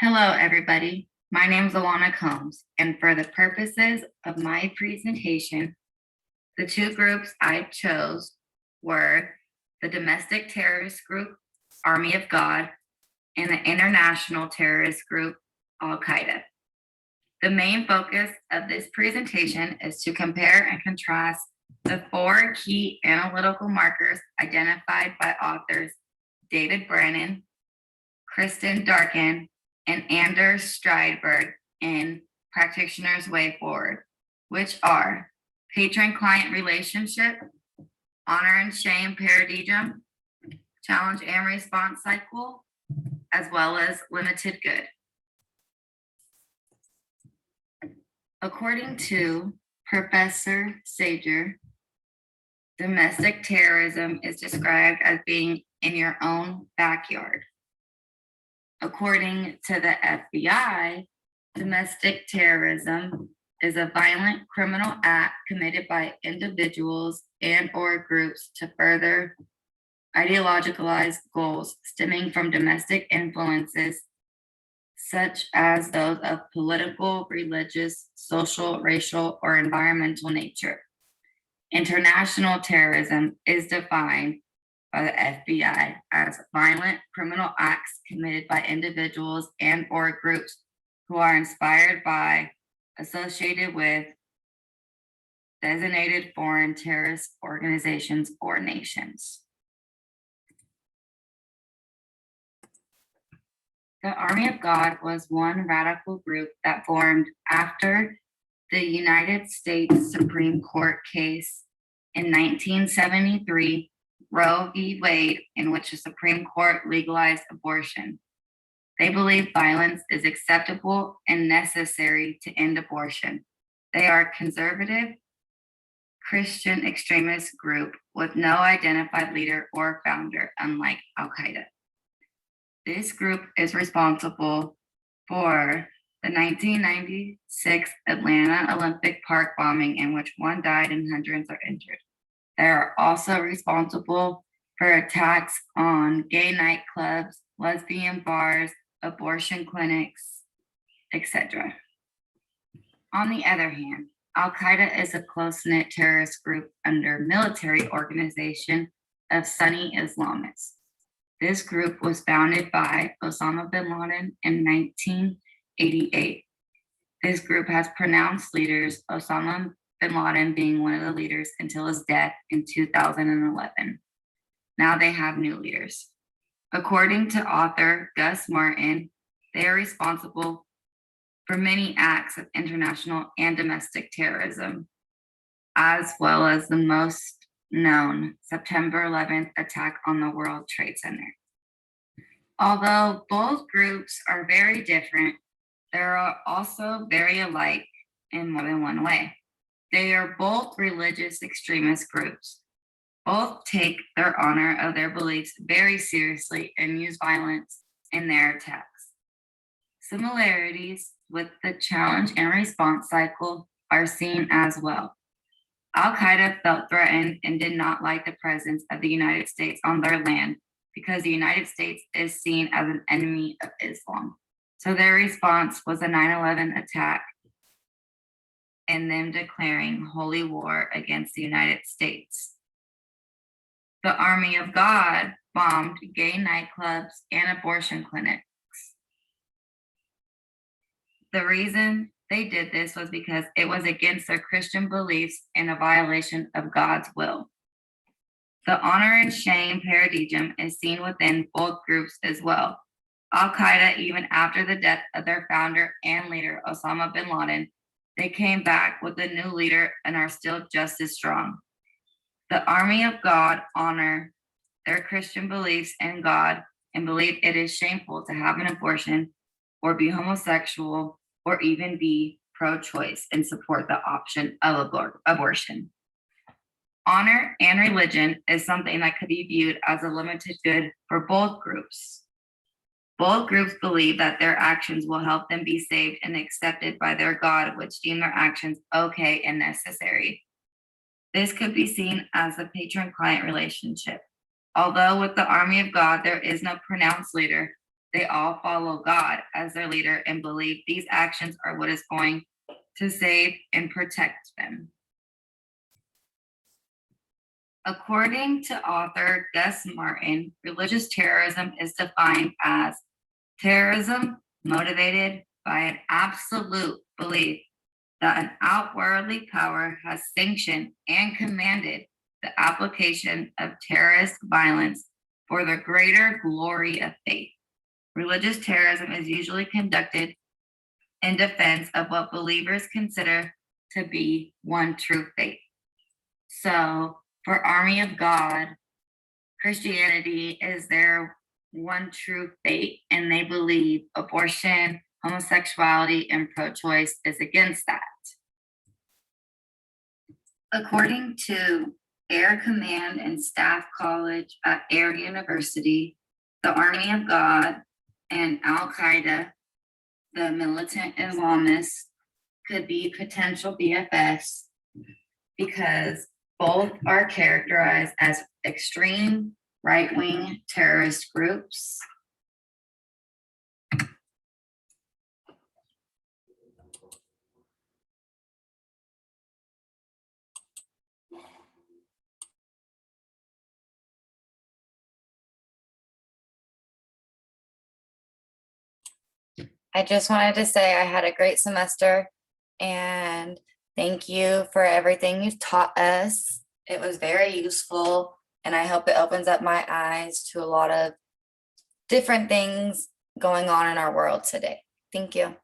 Hello, everybody. My name is Alana Combs, and for the purposes of my presentation, the two groups I chose were the domestic terrorist group, Army of God, and the international terrorist group, Al Qaeda. The main focus of this presentation is to compare and contrast the four key analytical markers identified by authors David Brennan, Kristen Darkin, and Anders Stridberg in Practitioner's Way Forward, which are patron-client relationship, honor and shame paradigm, challenge and response cycle, as well as limited good. According to Professor A.Sajor, domestic terrorism is described as being in your own backyard. According to the FBI, domestic terrorism is a violent criminal act committed by individuals and or groups to further ideologicalized goals stemming from domestic influences such as those of political, religious, social, racial, or environmental nature. International terrorism is defined by the FBI as violent criminal acts committed by individuals and or groups who are inspired by, associated with, designated foreign terrorist organizations or nations. The Army of God was one radical group that formed after the United States Supreme Court case in 1973, Roe v. Wade, in which the Supreme Court legalized abortion. They believe violence is acceptable and necessary to end abortion. They are a conservative Christian extremist group with no identified leader or founder, unlike Al Qaeda. This group is responsible for the 1996 Atlanta Olympic Park bombing, in which one died and hundreds are injured. They are also responsible for attacks on gay nightclubs, lesbian bars, abortion clinics, etc. On the other hand, Al Qaeda is a close-knit terrorist group under military organization of Sunni Islamists. This group was founded by Osama bin Laden in 1988. This group has pronounced leaders, Osama bin Laden being one of the leaders until his death in 2011. Now they have new leaders. According to author Gus Martin, they are responsible for many acts of international and domestic terrorism, as well as the most known September 11th attack on the World Trade Center. Although both groups are very different, they are also very alike in more than one way. They are both religious extremist groups. Both take their honor of their beliefs very seriously and use violence in their attacks. Similarities with the challenge and response cycle are seen as well. Al Qaeda felt threatened and did not like the presence of the United States on their land because the United States is seen as an enemy of Islam. So their response was a 9/11 attack and them declaring holy war against the United States. The Army of God bombed gay nightclubs and abortion clinics. The reason they did this was because it was against their Christian beliefs and a violation of God's will. The honor and shame paradigm is seen within both groups as well. Al Qaeda, even after the death of their founder and leader, Osama bin Laden, they came back with a new leader and are still just as strong. The Army of God honor their Christian beliefs in God and believe it is shameful to have an abortion or be homosexual or even be pro-choice and support the option of abortion. Honor and religion is something that could be viewed as a limited good for both groups. Both groups believe that their actions will help them be saved and accepted by their God, which deem their actions okay and necessary. This could be seen as a patron-client relationship. Although with the Army of God, there is no pronounced leader, they all follow God as their leader and believe these actions are what is going to save and protect them. According to author Gus Martin, religious terrorism is defined as terrorism motivated by an absolute belief that an outwardly power has sanctioned and commanded the application of terrorist violence for the greater glory of faith. Religious terrorism is usually conducted in defense of what believers consider to be one true faith. So, for Army of God, Christianity is their one true faith, and they believe abortion, homosexuality, and pro choice is against that. According to Air Command and Staff College at Air University, the Army of God and Al Qaeda, the militant Islamists, could be potential BFFs because both are characterized as extreme right-wing terrorist groups. I just wanted to say I had a great semester and thank you for everything you've taught us. It was very useful and I hope it opens up my eyes to a lot of different things going on in our world today. Thank you.